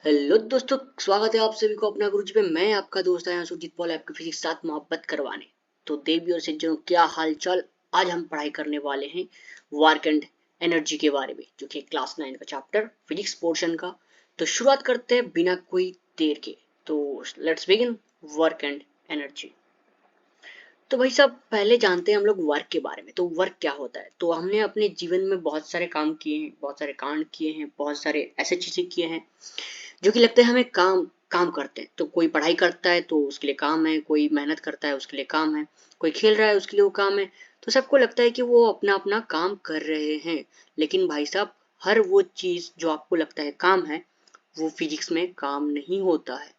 Hello दोस्तों, स्वागत है आप सभी को अपना गुरुजी पे। मैं आपका दोस्त आया सुजीत पॉल, आपके फिजिक्स साथ मोहब्बत करवाने। तो देवी और सज्जनों, क्या हाल चाल। आज हम पढ़ाई करने वाले हैं वर्क एंड एनर्जी के बारे में, जो कि क्लास 9 का चैप्टर फिजिक्स पोर्शन का। तो शुरुआत करते हैं बिना कोई देर के। तो let's begin work and energy. तो भाई साहब, पहले जानते हैं हम लोग वर्क के बारे में। तो वर्क क्या होता है? तो हमने अपने जीवन में बहुत सारे काम किए हैं, बहुत सारे कांड किए हैं, बहुत सारे ऐसे चीजें किए हैं जो कि लगता है हमें काम काम करते हैं। तो कोई पढ़ाई करता है तो उसके लिए काम है, कोई मेहनत करता है उसके लिए काम है, कोई खेल रहा है उसके लिए वो काम है। तो सबको लगता है कि वो अपना अपना काम कर रहे हैं। लेकिन भाई साहब, हर वो चीज जो आपको लगता है काम है, वो फिजिक्स में काम नहीं होता है।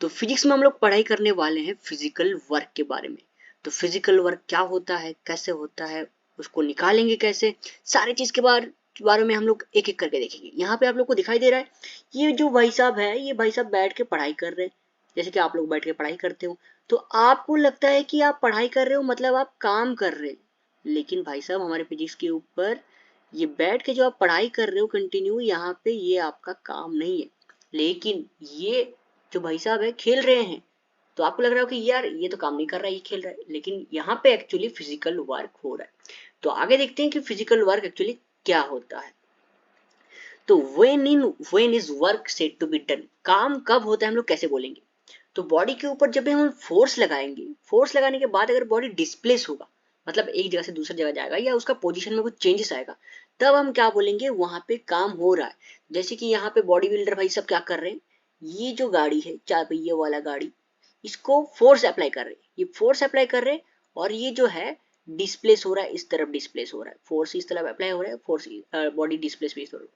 तो फिजिक्स में हम लोग पढ़ाई करने वाले हैं फिजिकल वर्क के बारे में। तो फिजिकल वर्क क्या होता है, कैसे होता है, उसको निकालेंगे कैसे, सारी चीज के बारे में हम लोग एक एक करके देखेंगे। यहाँ पे आप लोग को दिखाई दे रहा है, ये जो भाई साहब है, ये भाई साहब बैठ के पढ़ाई कर रहे हैं। जैसे कि आप लोग बैठ के पढ़ाई करते हो, तो आपको लगता है कि आप पढ़ाई कर रहे हो, मतलब आप काम कर रहे हैं। लेकिन भाई साहब, हमारे फिजिक्स के ऊपर ये बैठ के जो आप पढ़ाई कर रहे हो कंटिन्यू, यहाँ पे ये आपका काम नहीं है। लेकिन ये जो भाई साहब है खेल रहे हैं। तो आपको लग रहा हो कि यार ये तो काम नहीं कर रहा है, ये खेल रहा है, लेकिन यहाँ पे एक्चुअली फिजिकल वर्क हो रहा है। तो आगे देखते हैं कि फिजिकल वर्क एक्चुअली क्या होता है। तो when is work said to be done, काम कब होता है, हम लोग कैसे बोलेंगे? तो बॉडी के ऊपर जब भी हम फोर्स लगाएंगे, फोर्स लगाने के बाद अगर बॉडी डिस्प्लेस होगा, मतलब एक जगह से दूसरी जगह जाएगा या उसका पोजीशन में कुछ चेंजेस आएगा, तब हम क्या बोलेंगे, वहां पे काम हो रहा है। जैसे कि यहाँ पे बॉडी बिल्डर भाई सब क्या कर रहे हैं, ये जो गाड़ी है, 4 पहिए वाला गाड़ी, इसको फोर्स अप्लाई कर रहे हैं, ये फोर्स अप्लाई कर रहे हैं। और ये जो है डिस्प्लेस हो रहा है, इस तरफ डिस्प्लेस हो रहा है, फोर्स इस तरफ अप्लाई हो रहा है, फोर्स बॉडी डिस्प्लेस भी इस तरफ।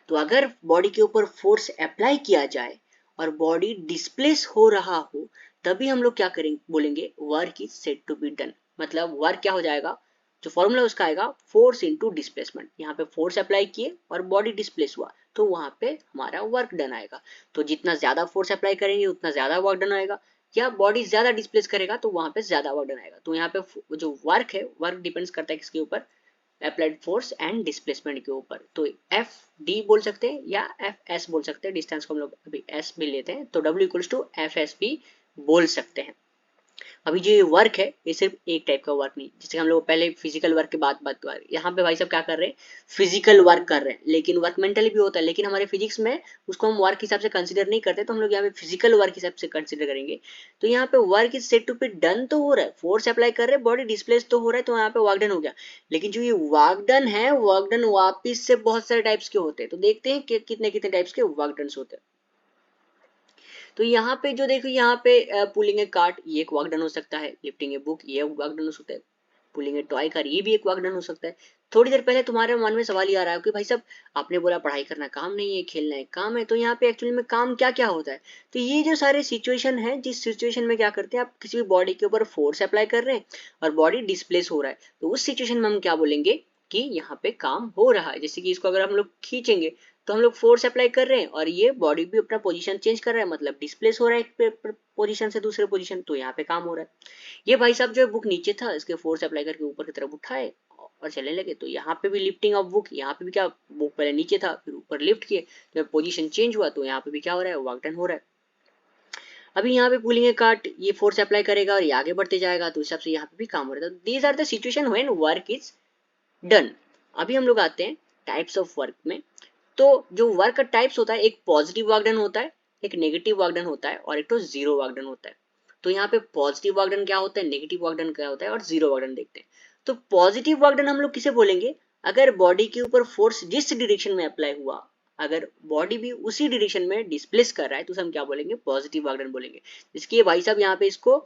तो अगर बॉडी के ऊपर फोर्स अप्लाई किया जाए और बॉडी डिस्प्लेस हो रहा हो, तभी हम लोग क्या करेंगे, बोलेंगे work is said to be done. मतलब वर्क क्या हो जाएगा, जो फॉर्मूला उसका आएगा फोर्स इनटू डिस्प्लेसमेंट। यहाँ पे फोर्स अप्लाई किए और बॉडी डिस्प्लेस हुआ, तो वहां पे हमारा वर्क डन आएगा। तो जितना ज्यादा फोर्स अप्लाई करेंगे उतना ज्यादा वर्क डन आएगा, या बॉडी ज्यादा डिस्प्लेस करेगा तो वहां पे ज्यादा वर्क डन आएगा। तो यहाँ पे जो वर्क है, वर्क डिपेंड्स करता है किसके ऊपर, अप्लाइड फोर्स एंड डिस्प्लेसमेंट के ऊपर। तो एफ डी बोल सकते हैं या एफ एस बोल सकते हैं, डिस्टेंस को हम लोग अभी एस भी लेते हैं, तो W equals to F S भी बोल सकते हैं। अभी जो ये वर्क है, ये सिर्फ एक टाइप का वर्क नहीं, जैसे हम लोग पहले फिजिकल वर्क के बात कर, यहाँ पे भाई साहब क्या कर रहे हैं, फिजिकल वर्क कर रहे हैं। लेकिन वर्क मेंटली भी होता है, लेकिन हमारे फिजिक्स में उसको हम वर्क हिसाब से कंसिडर नहीं करते, तो हम लोग यहाँ पे फिजिकल वर्क हिसाब से कंसिडर करेंगे। तो यहाँ पे work is said to be done तो हो रहा है, फोर्स अप्लाई कर रहे हैं, बॉडी डिस्प्लेस तो हो रहा है, तो यहाँ पे वर्क डन हो गया। लेकिन जो ये वर्क डन है, वर्क डन वापिस से बहुत सारे टाइप्स के होते हैं। तो देखते हैं कि कितने कितने टाइप्स के वर्क डन होते हैं। तो यहाँ पे जो देखो, यहाँ पे पुलिंग ए कार्ट, ये एक वर्क डन हो सकता है। लिफ्टिंग ए बुक, ये वर्क डन हो सकता है। पुलिंग ए टॉय कार, ये भी एक वर्क डन हो सकता है। थोड़ी देर पहले तुम्हारे मन में सवाल ये आ रहा है कि भाई साहब, आपने बोला पढ़ाई करना काम नहीं है, खेलना एक काम है। तो यहाँ पे एक्चुअली में काम क्या क्या होता है? तो ये जो सारे सिचुएशन है, जिस सिचुएशन में क्या करते हैं, आप किसी भी बॉडी के ऊपर फोर्स अप्लाई कर रहे हैं और बॉडी डिस्प्लेस हो रहा है, तो उस सिचुएशन में हम क्या बोलेंगे कि यहाँ पे काम हो रहा है। जैसे कि इसको अगर हम लोग खींचेंगे, तो हम लोग फोर्स अप्लाई कर रहे हैं और ये बॉडी भी अपना पोजीशन चेंज कर रहा है, मतलब डिस्प्लेस हो रहा है एक पोजीशन से दूसरे पोजीशन, तो यहाँ पे काम हो रहा है। ये भाई साहब जो है बुक नीचे था, इसके फोर्स अप्लाई करके ऊपर की तरफ उठाए और चलने लगे, तो यहाँ पे भी लिफ्टिंग ऑफ बुक, यहाँ पे भी क्या, बुक पहले नीचे था फिर ऊपर लिफ्ट किए, जब पोजीशन चेंज हुआ तो यहाँ पे भी क्या हो रहा है, वर्क डन हो रहा है। अभी यहाँ पे पुलिंग ए कार्ट, ये फोर्स अप्लाई करेगा और ये आगे बढ़ते जाएगा, तो इस हिसाब से यहाँ पे भी काम हो रहा है। These are the situation when work is done. अभी हम लोग आते हैं टाइप्स ऑफ वर्क में। तो जो वर्क का टाइप्स होता है, एक पॉजिटिव वर्क डन होता है, एक नेगेटिव वर्क डन होता है और एक तो जीरो वर्क डन होता है। तो यहाँ पे पॉजिटिव वर्क डन क्या होता है, नेगेटिव वर्क डन क्या होता है और जीरो वर्क डन देखते हैं। तो पॉजिटिव वर्क डन हम लोग किसे बोलेंगे, अगर बॉडी के ऊपर फोर्स जिस डायरेक्शन में अप्लाई हुआ, अगर बॉडी भी उसी डायरेक्शन में डिस्प्लेस कर रहा है, तो हम क्या बोलेंगे, पॉजिटिव वर्क डन बोलेंगे। जिसकी भाई साहब यहाँ पे इसको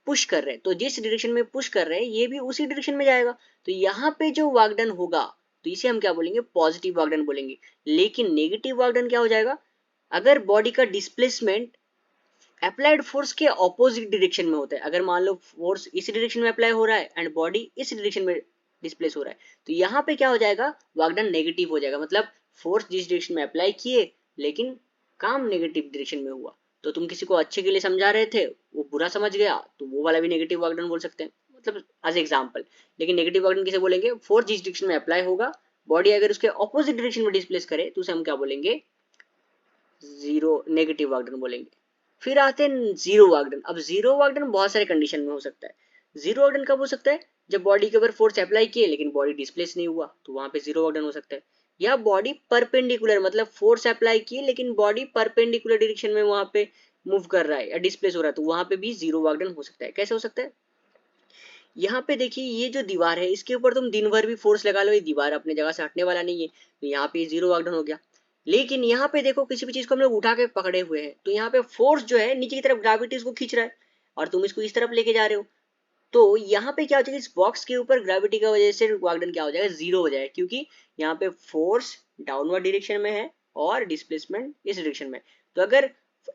पुश कर रहे हैं, तो जिस डायरेक्शन में पुश कर रहे हैं ये भी उसी डायरेक्शन में जाएगा, तो यहाँ पे जो वर्क डन होगा, तो इसे हम क्या बोलेंगे, पॉजिटिव वर्क डन बोलेंगे। लेकिन नेगेटिव वर्क डन क्या हो जाएगा, अगर बॉडी का डिस्प्लेसमेंट अप्लाइड फोर्स के ऑपोजिट डायरेक्शन में होता है। अगर मान लो फोर्स इस डायरेक्शन में अप्लाई हो रहा है एंड बॉडी इस डायरेक्शन में डिस्प्लेस हो रहा है, तो यहाँ पे क्या हो जाएगा, वर्क डन नेगेटिव हो जाएगा। मतलब फोर्स जिस डायरेक्शन में अप्लाई किए, लेकिन काम नेगेटिव डायरेक्शन में हुआ। तो तुम किसी को अच्छे के लिए समझा रहे थे, वो बुरा समझ गया, तो वो वाला भी नेगेटिव वर्क डन बोल सकते हैं, मतलब एज एग्जाम्पल। लेकिन नेगेटिव वर्क डन किसे बोलेंगे, फोर्स जिस डायरेक्शन में अप्लाई होगा, बॉडी अगर उसके ऑपोजिट डायरेक्शन में डिस्प्लेस करे, तो उसे हम क्या बोलेंगे, जीरो नेगेटिव वर्क डन बोलेंगे। फिर आते हैं जीरो वर्क डन। अब जीरो वर्क डन बहुत सारे कंडीशन में हो सकता है। जीरो वर्क डन कब हो सकता है? जब बॉडी के ऊपर फोर्स अप्लाई किए लेकिन बॉडी डिस्प्लेस नहीं हुआ, तो वहां पे जीरो वर्क डन हो सकता है। या बॉडी परपेंडिकुलर, मतलब फोर्स अप्लाई किए लेकिन बॉडी परपेंडिकुलर डायरेक्शन में वहां पे मूव कर रहा है या डिस्प्लेस हो रहा है, तो वहां पे भी जीरो वर्क डन हो सकता है। कैसे हो सकता है? यहाँ पे देखिए, ये जो दीवार है इसके ऊपर तुम दिन भर भी फोर्स लगा लो, ये दीवार अपने जगह से हटने वाला नहीं है, तो यहाँ पे जीरो वर्क डन हो गया। लेकिन यहाँ पे देखो, किसी भी चीज को हम लोग उठा के पकड़े हुए हैं, तो यहाँ पे फोर्स जो है नीचे की तरफ ग्रेविटी इसको खींच रहा है और तुम इसको इस तरफ लेके जा रहे हो। तो यहाँ पे क्या हो जाएगा, इस बॉक्स के ऊपर ग्रेविटी की वजह से वर्क डन क्या हो जाएगा, जीरो हो जाएगा, क्योंकि यहाँ पे फोर्स डाउनवर्ड डायरेक्शन में है और डिस्प्लेसमेंट इस डायरेक्शन में। तो अगर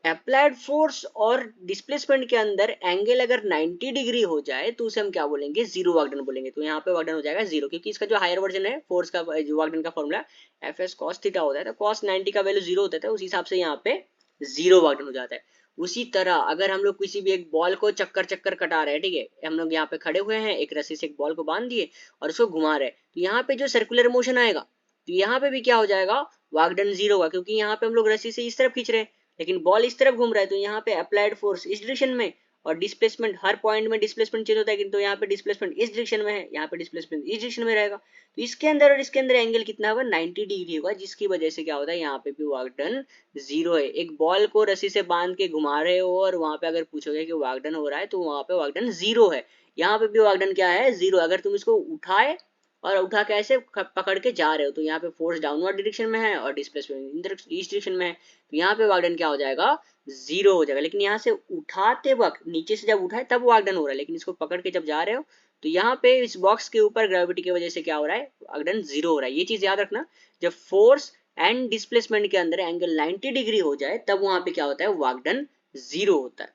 अप्लाइड फोर्स और डिस्प्लेसमेंट के अंदर एंगल अगर 90 डिग्री हो जाए तो उसे हम क्या बोलेंगे, जीरो वर्क डन बोलेंगे। तो यहाँ पे वर्क डन हो जाएगा जीरो, क्योंकि इसका जो हायर वर्जन है फोर्स का, जो वर्क डन का formula F S cos theta होता है, तो कॉस 90 का वैल्यू जीरो होता है, उसी हिसाब से यहाँ पे जीरो वर्क डन हो जाता है। उसी तरह अगर हम लोग किसी भी एक बॉल को चक्कर चक्कर कटा रहे हैं, ठीक है, हम लोग यहाँ पे खड़े हुए हैं, एक रस्सी से एक बॉल को बांध दिए और उसको घुमा रहे हैं, तो यहाँ पे जो सर्कुलर मोशन आएगा, तो यहाँ पे भी क्या हो जाएगा, वर्क डन जीरो होगा, क्योंकि यहाँ पे हम लोग रस्सी से इस तरफ खींच रहे हैं लेकिन बॉल इस तरफ घूम रहा है, तो यहाँ पे अप्लाइड फोर्स इस डायरेक्शन में और डिस्प्लेसमेंट, हर पॉइंट में डिस्प्लेसमेंट चेंज होता है, तो यहाँ पे डिस्प्लेसमेंट इस डायरेक्शन में है, यहाँ पे डिस्प्लेसमेंट इस डायरेक्शन में रहेगा, तो इसके अंदर और इसके अंदर एंगल कितना होगा, 90 डिग्री होगा, जिसकी वजह से क्या होता है, यहाँ पे भी वर्क डन जीरो है। एक बॉल को रस्सी से बांध के घुमा रहे हो और वहां पे अगर पूछोगे कि वर्क डन हो रहा है, तो वहां पे वर्क डन जीरो है। यहाँ पे भी वर्क डन क्या है, जीरो। अगर तुम इसको उठाए और उठा के ऐसे पकड़ के जा रहे हो, तो यहाँ पे फोर्स डाउनवर्ड डायरेक्शन में है और डिस्प्लेसमेंट इस डायरेक्शन में है, तो यहाँ पे वर्क डन क्या हो जाएगा, जीरो हो जाएगा। लेकिन यहाँ से उठाते वक्त, नीचे से जब उठाए तब वर्क डन हो रहा है, लेकिन इसको पकड़ के जब जा रहे हो, तो यहाँ पे इस बॉक्स के ऊपर ग्रेविटी की वजह से क्या हो रहा है, वर्क डन जीरो हो रहा है। ये चीज याद रखना, जब फोर्स एंड डिस्प्लेसमेंट के अंदर एंगल 90 डिग्री हो जाए तब वहां पे क्या होता है, वर्क डन जीरो होता है।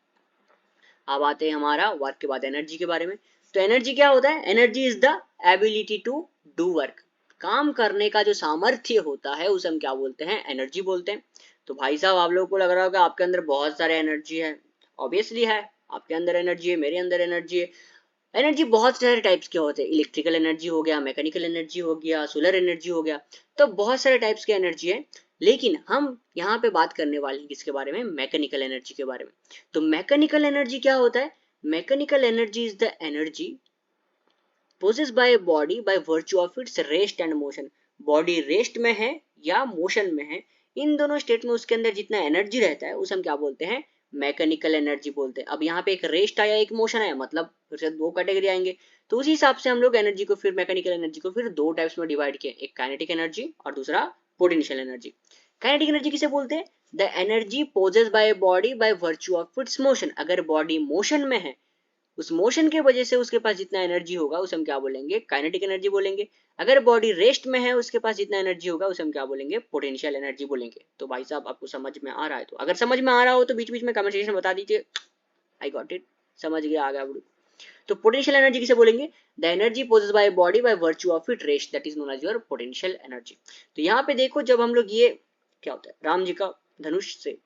अब आते हैं हमारा वर्क के बाद एनर्जी के बारे में। तो एनर्जी क्या होता है, energy is the ability to do work. काम करने का जो सामर्थ्य होता है उसे हम क्या बोलते हैं, एनर्जी बोलते हैं। तो भाई साहब, आप लोगों को लग रहा होगा आपके अंदर बहुत सारे एनर्जी है। ऑब्वियसली है, आपके अंदर एनर्जी है, मेरे अंदर एनर्जी है। एनर्जी बहुत सारे टाइप्स के होते हैं, इलेक्ट्रिकल एनर्जी हो गया, मैकेनिकल एनर्जी हो गया, सोलर एनर्जी हो गया, तो बहुत सारे टाइप्स की एनर्जी है। लेकिन हम यहाँ पे बात करने वाले हैं किसके बारे में, मैकेनिकल एनर्जी के बारे में। तो मैकेनिकल एनर्जी क्या होता है, mechanical energy is the energy possessed by a body by virtue of its rest and motion। Body rest में है या मोशन में है, इन दोनों स्टेट में उसके अंदर जितना एनर्जी रहता है उसे हम क्या बोलते हैं, मैकेनिकल एनर्जी बोलते हैं। अब यहाँ पे एक रेस्ट आया, एक मोशन आया, मतलब फिर से दो कैटेगरी आएंगे। तो उसी हिसाब से हम लोग एनर्जी को, फिर मैकेनिकल एनर्जी को फिर दो टाइप्स में डिवाइड किए, एक काइनेटिक एनर्जी और दूसरा पोटेंशियल एनर्जी। काइनेटिक एनर्जी किसे बोलते हैं, the energy possessed by body by virtue of its motion. अगर बॉडी मोशन में है, उस मोशन के वजह से उसके पास जितना एनर्जी होगा उसे हम क्या बोलेंगे, काइनेटिक एनर्जी बोलेंगे। अगर बॉडी रेस्ट में है, उसके पास जितना एनर्जी होगा उसे हम क्या बोलेंगे, पोटेंशियल एनर्जी बोलेंगे। तो भाई साहब, आपको समझ में आ रहा है? तो अगर समझ में आ रहा हो तो बीच बीच में कमेंट सेक्शन में बता दीजिए, आई गॉट इट, समझ गया, आ गया। तो पोटेंशियल एनर्जी किसे बोलेंगे, the energy possessed by body by virtue of it rest, that is known as your potential energy. तो यहाँ पे देखो, जब हम लोग ये क्या होता है, राम जी का धनुष से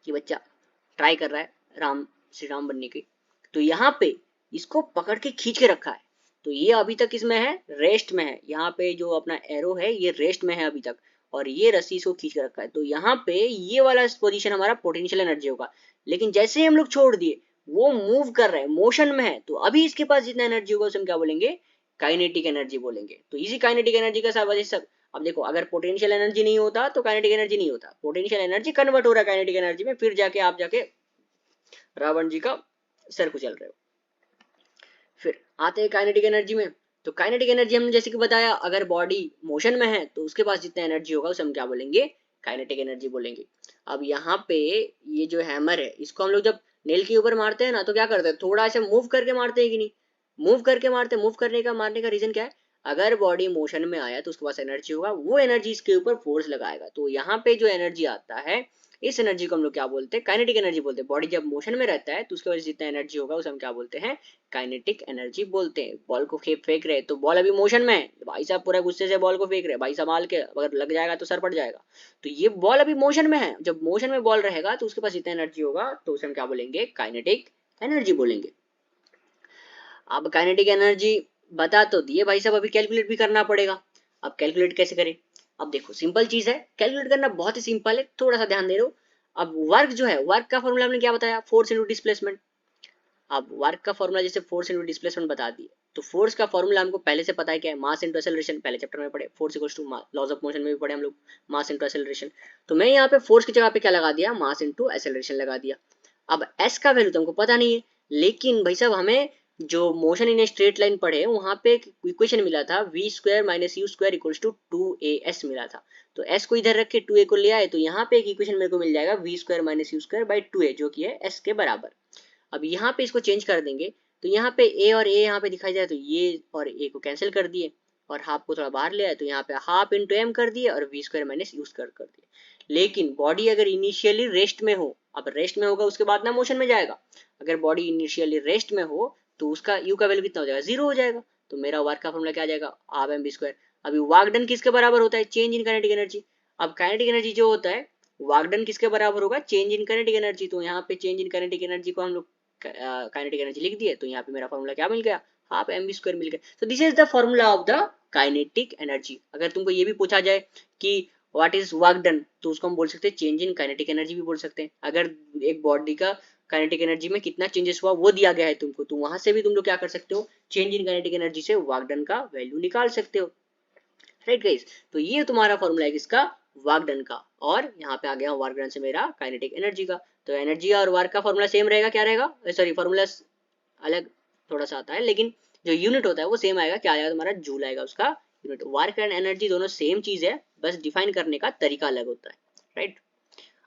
ये बच्चा ट्राई कर रहा है राम, श्री राम बनने की, तो यहाँ पे इसको पकड़ के खींच के रखा है, तो ये अभी तक इसमें है, रेस्ट में है। यहाँ पे जो अपना एरो है ये रेस्ट में है अभी तक, और ये रस्सी इसको खींच के रखा है, तो यहाँ पे ये वाला पोजीशन हमारा पोटेंशियल एनर्जी होगा। लेकिन जैसे ही हम लोग छोड़ दिए, वो मूव कर रहा है, मोशन में है, तो अभी इसके पास जितना एनर्जी होगा उसे हम क्या बोलेंगे, काइनेटिक एनर्जी बोलेंगे। तो इसी काइनेटिक एनर्जी का सब, अब देखो, अगर पोटेंशियल एनर्जी नहीं होता तो काइनेटिक एनर्जी नहीं होता, पोटेंशियल एनर्जी कन्वर्ट हो रहा है काइनेटिक एनर्जी में, फिर जाके आप जाके रावण जी का सर कुचल रहे हो। फिर आते हैं काइनेटिक एनर्जी में। तो काइनेटिक एनर्जी हमने जैसे कि बताया, अगर बॉडी मोशन में है तो उसके पास जितना एनर्जी होगा उसे हम क्या बोलेंगे, काइनेटिक एनर्जी बोलेंगे। अब यहाँ पे ये जो हैमर है, इसको हम लोग जब नेल के ऊपर मारते हैं ना, तो क्या करते हैं, थोड़ा ऐसे मूव करके मारते हैं कि नहीं, मूव करके मारते हैं। मूव करने का मारने का रीजन क्या है, अगर बॉडी मोशन में आया तो उसके पास एनर्जी होगा, वो एनर्जी इसके ऊपर फोर्स लगाएगा, तो यहाँ पे जो एनर्जी आता है, इस एनर्जी को हम लोग क्या बोलते हैं, काइनेटिक एनर्जी बोलते हैं। बॉडी जब मोशन में रहता है तो उसके वजह से जितना एनर्जी होगा उसे हम क्या बोलते हैं, काइनेटिक एनर्जी बोलते हैं। बॉल को फेंक रहे, तो बॉल अभी मोशन में है, भाई साहब पूरा गुस्से से बॉल को फेंक रहे, भाई संभाल के, अगर लग जाएगा तो सर पड़ जाएगा। तो ये बॉल अभी मोशन में है, जब मोशन में बॉल रहेगा तो उसके पास जितना एनर्जी होगा तो उसे हम क्या बोलेंगे, काइनेटिक एनर्जी बोलेंगे। अब काइनेटिक एनर्जी बता तो दिए भाई साहब, अभी कैलकुलेट भी करना पड़ेगा। अब कैलकुलेट कैसे करें, अब देखो सिंपल चीज है, कैलकुलेट करना बहुत ही सिंपल है, थोड़ा सा ध्यान दे रहे हो। अब वर्क जो है, वर्क का फॉर्मूला हमने क्या बताया, फोर्स इंटू डिस्प्लेसमेंट। अब वर्क का फॉर्मूला जैसे फोर्स इंटू डिस्प्लेसमेंट बता दिए, तो फोर्स का फॉर्मूला हमको पहले से पता है क्या है, मास इंटू एक्सेलरेशन, पहले चैप्टर में पढ़े, force equals to laws of motion में भी पढ़े हम लोग, मास इंटू एक्सेलरेशन। तो मैं यहाँ पे फोर्स की जगह पे क्या लगा दिया, मास इंटू एक्सेलरेशन लगा दिया। अब एस का वैल्यू तो हमको पता नहीं है, लेकिन भाई साहब हमें जो motion in a straight line पढ़े वहां पे एक इक्वेशन मिला था, v square minus u square equals to 2as मिला था। तो s को इधर रख के 2a को ले आए, तो यहाँ पे एक इक्वेशन मेरे को मिल जाएगा v square minus u square by 2a, जो कि है s के बराबर। अब यहाँ पे इसको चेंज कर देंगे, तो यहाँ पे a और a यहाँ पे दिखाई जाए, तो ये और a को कैंसिल कर दिए और हाफ को थोड़ा बाहर ले आए, तो यहाँ पे हाफ इंटू एम कर दिए और v square minus u square कर दिए। लेकिन बॉडी अगर इनिशियली रेस्ट में हो, अब रेस्ट में होगा उसके बाद ना मोशन में जाएगा, अगर बॉडी इनिशियली रेस्ट में हो तो उसका u का वैल्यू कितना हो जाएगा, 0 हो जाएगा। तो मेरा वर्क का फॉर्मूला क्या आ जाएगा, हाफ एम बी स्क्वायर। अभी वर्क डन किसके बराबर होता है, चेंज इन काइनेटिक एनर्जी। अब काइनेटिक एनर्जी जो होता है, वर्क डन किसके बराबर होगा, चेंज इन काइनेटिक एनर्जी। तो यहाँ पे चेंज इन काइनेटिक एनर्जी को हम लोग काइनेटिक एनर्जी लिख दिए, तो यहाँ पे मेरा फॉर्मूला क्या मिल गया, हाफ एम बी स्क्वायर मिल गया। तो this is the formula of the kinetic energy. अगर तुमको ये भी पूछा जाए कि व्हाट इज वर्क डन, तो उसको हम बोल सकते हैं चेंज इन काइनेटिक एनर्जी भी बोल सकते हैं। अगर एक बॉडी का काइनेटिक एनर्जी में कितना चेंजेस हुआ वो दिया गया है तुमको, तो वहां से भी तुम लोग क्या कर सकते हो, चेंज इन काइनेटिक एनर्जी से वर्क डन का वैल्यू निकाल सकते हो, राइट गाइस। तो ये तुम्हारा फॉर्मूला है किसका, वर्क डन का। और यहाँ पे आ गया वर्क डन से मेरा काइनेटिक एनर्जी का। तो एनर्जी और वर्क का फॉर्मूला सेम रहेगा, क्या रहेगा, सॉरी फॉर्मूला अलग थोड़ा सा आता है, लेकिन जो यूनिट होता है वो सेम आएगा, क्या आएगा तुम्हारा, जूल आएगा उसका यूनिट। वर्क एंड एनर्जी दोनों सेम चीज है, बस डिफाइन करने का तरीका अलग होता है, राइट।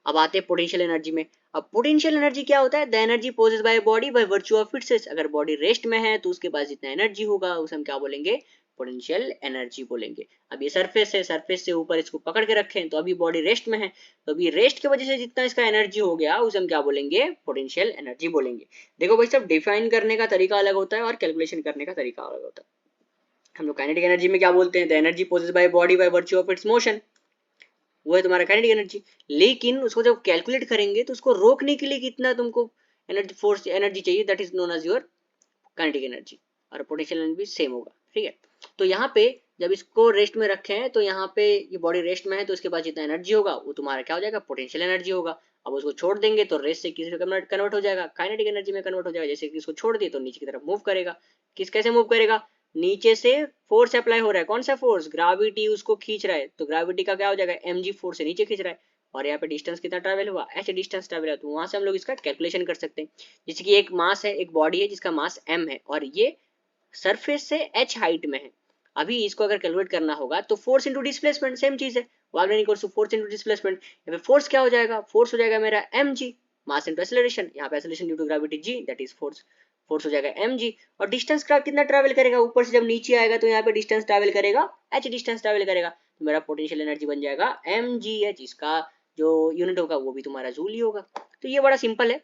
अब आते हैं पोटेंशियल एनर्जी में। अब पोटेंशियल एनर्जी क्या होता है, the energy possess by body by virtue of its, अगर बॉडी रेस्ट में है तो उसके पास जितना एनर्जी होगा उसे हम क्या बोलेंगे, पोटेंशियल एनर्जी बोलेंगे। अब ये सरफेस है, सरफेस से ऊपर इसको पकड़ के रखें, तो अभी बॉडी रेस्ट में है, तो अभी रेस्ट की वजह से जितना इसका एनर्जी हो गया उसे हम क्या बोलेंगे, पोटेंशियल एनर्जी बोलेंगे। देखो भाई सब डिफाइन करने का तरीका अलग होता है और कैलकुलेशन करने का तरीका अलग होता है। हम लोग काइनेटिक एनर्जी में क्या बोलते हैं, the energy possess by body by virtue of its motion, वो है तुम्हारा काइनेटिक एनर्जी। लेकिन उसको जब कैलकुलेट करेंगे तो उसको रोकने के लिए कितना तुमको एनर्जी, फोर्स एनर्जी चाहिए, that is known as your kinetic energy. और पोटेंशियल एनर्जी सेम होगा, ठीक है। तो यहाँ पे जब इसको रेस्ट में रखे हैं, तो यहाँ पे ये बॉडी रेस्ट में है, तो उसके पास जितना एनर्जी होगा वो तुम्हारा क्या हो जाएगा, पोटेंशियल एनर्जी होगा। अब उसको छोड़ देंगे तो रेस्ट से किस कन्वर्ट हो जाएगा, काइनेटिक एनर्जी में कन्वर्ट हो जाएगा। जैसे कि इसको छोड़ दिए तो नीचे की तरफ मूव करेगा, किस कैसे मूव करेगा, नीचे से फोर्स अप्लाई हो रहा है, कौन सा फोर्स, ग्रेविटी उसको खींच रहा है, तो ग्रेविटी का क्या हो जाएगा, mg फोर्स से नीचे खींच रहा है। और यहाँ पे डिस्टेंस कितना ट्रैवल हुआ, h डिस्टेंस ट्रैवल है, तो वहां से हम लोग इसका कैलकुलेशन कर सकते हैं। जैसे कि एक मास है, एक बॉडी है जिसका मास m है और ये सरफेस से h हाइट में है। अभी इसको अगर कैलकुलेट करना होगा तो फोर्स इंटू डिस्प्लेसमेंट, सेम चीज है, work done equals to force into displacement. यहाँ पे फोर्स क्या हो जाएगा, फोर्स हो जाएगा मेरा mg, मास इंटू एक्सेलरेशन, यहाँ पे acceleration due to gravity g, that is force, force हो जाएगा mg। और डिस्टेंस का कितना ट्रैवल करेगा, ऊपर से जब नीचे आएगा तो यहाँ पे डिस्टेंस ट्रैवल करेगा, h डिस्टेंस ट्रैवल करेगा, तो मेरा पोटेंशियल एनर्जी बन जाएगा mgh, इसका जो यूनिट होगा वो भी तुम्हारा जूल ही होगा। तो ये बड़ा सिंपल है।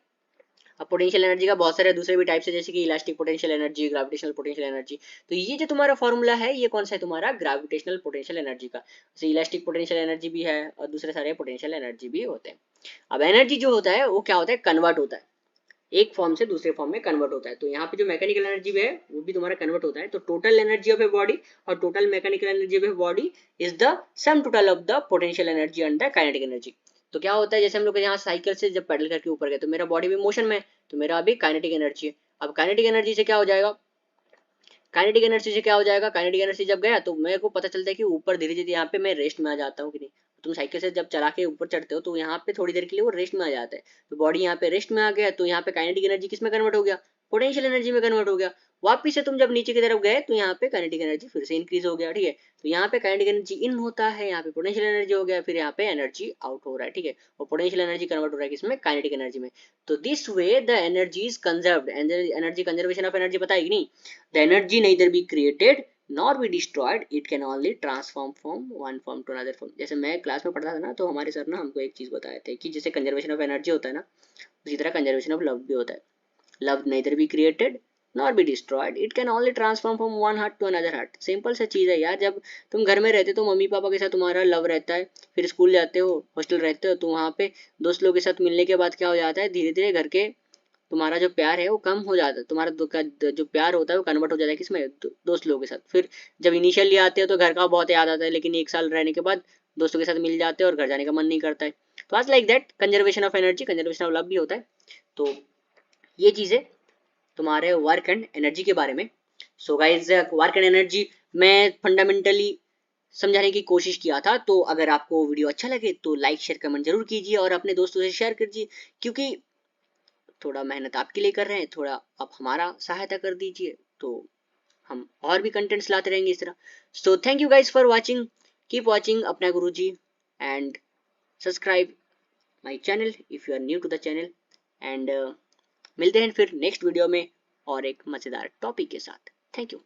अब पोटेंशियल एनर्जी का बहुत सारे दूसरे भी टाइप्स है, जैसे कि elastic potential energy, gravitational potential energy. तो ये जो तुम्हारा फॉर्मूला है ये कौन सा है, तुम्हारा ग्रेविटेशनल पोटेंशियल एनर्जी का। जैसे इलास्टिक पोटेंशियल एनर्जी भी है और दूसरे सारे पोटेंशियल एनर्जी भी होते हैं। अब एनर्जी जो होता है वो क्या होता है, कन्वर्ट होता है, एक फॉर्म से दूसरे फॉर्म में कन्वर्ट होता है। तो यहाँ पे जो मैकेनिकल एनर्जी है वो भी तुम्हारा कन्वर्ट होता है। तो total energy of a body और total mechanical energy of a body is the sum total of the potential energy and the kinetic energy. तो क्या होता है, जैसे हम लोग यहाँ साइकिल से जब पैडल करके ऊपर गए तो मेरा बॉडी भी मोशन में है, तो मेरा अभी काइनेटिक एनर्जी है। अब काइनेटिक एनर्जी से क्या हो जाएगा, काइनेटिक एनर्जी से क्या हो जाएगा, काइनेटिक एनर्जी जब गया तो मेरे को पता चलता है कि ऊपर धीरे धीरे यहाँ पे मैं रेस्ट में आ जाता हूँ कि नहीं। तुम साइकिल से जब चला के ऊपर चढ़ते हो तो यहाँ पे थोड़ी देर के लिए वो रेस्ट में आ जाता है, तो बॉडी यहाँ पे रेस्ट में आ गया, तो यहाँ पे काइनेटिक एनर्जी किस में कन्वर्ट हो गया, पोटेंशियल एनर्जी में कन्वर्ट हो गया। वापिस से तुम जब नीचे की तरफ गए तो यहाँ पे काइनेटिक एनर्जी फिर से इंक्रीज हो गया, ठीक है। तो यहाँ पे काइनेटिक एनर्जी इन होता है, यहाँ पे पोटेंशियल एनर्जी हो गया, फिर यहाँ पे एनर्जी आउट हो रहा है, ठीक है। और पोटेंशियल एनर्जी कन्वर्ट हो रहा है किसमें, काइनेटिक एनर्जी में। तो this way the energy is conserved, energy conservation of energy पता है कि नहीं, the energy neither be created nor be destroyed, it can only transform from one form to another form। जैसे मैं क्लास में पढ़ता था ना, तो हमारे सर ना हमको एक चीज बताए थे कि जैसे कंजर्वेशन ऑफ एनर्जी होता है ना, उसी तरह कंजर्वेशन ऑफ लव भी होता है। Love neither be created nor be destroyed, it can only transform from one heart to another heart। Simple सा चीज है यार, जब तुम घर में रहते तो मम्मी पापा के साथ तुम्हारा लव रहता है, फिर स्कूल जाते हो, हॉस्टल रहते हो, तो वहाँ पे दोस्त लोगों के साथ मिलने के बाद क्या हो जाता है, धीरे धीरे घर के तुम्हारा जो प्यार है वो कम हो जाता है, तुम्हारा जो प्यार होता है वो कन्वर्ट हो जाता है किसमें, दोस्त लोगों के साथ। फिर जब इनिशियली आते हो तो घर का बहुत याद आता है, लेकिन 1 साल रहने के बाद दोस्तों के साथ मिल जाते हैं और घर जाने का मन नहीं करता है। तो आज like that conservation of energy, conservation of love भी होता है। तो ये चीज़ें तुम्हारे वर्क एंड एनर्जी के बारे में। So guys, work and energy मैं फंडामेंटली समझाने की कोशिश किया था। तो अगर आपको वीडियो अच्छा लगे तो लाइक शेयर कमेंट जरूर कीजिए और अपने दोस्तों से शेयर कीजिए, क्योंकि थोड़ा मेहनत आपके लिए कर रहे हैं, थोड़ा आप हमारा सहायता कर दीजिए, तो हम और भी कंटेंट्स लाते रहेंगे इस तरह। So thank you guys for watching, keep watching Apna Guruji and subscribe my channel if you are new to the channel. And मिलते हैं फिर नेक्स्ट वीडियो में और एक मज़ेदार टॉपिक के साथ। Thank you.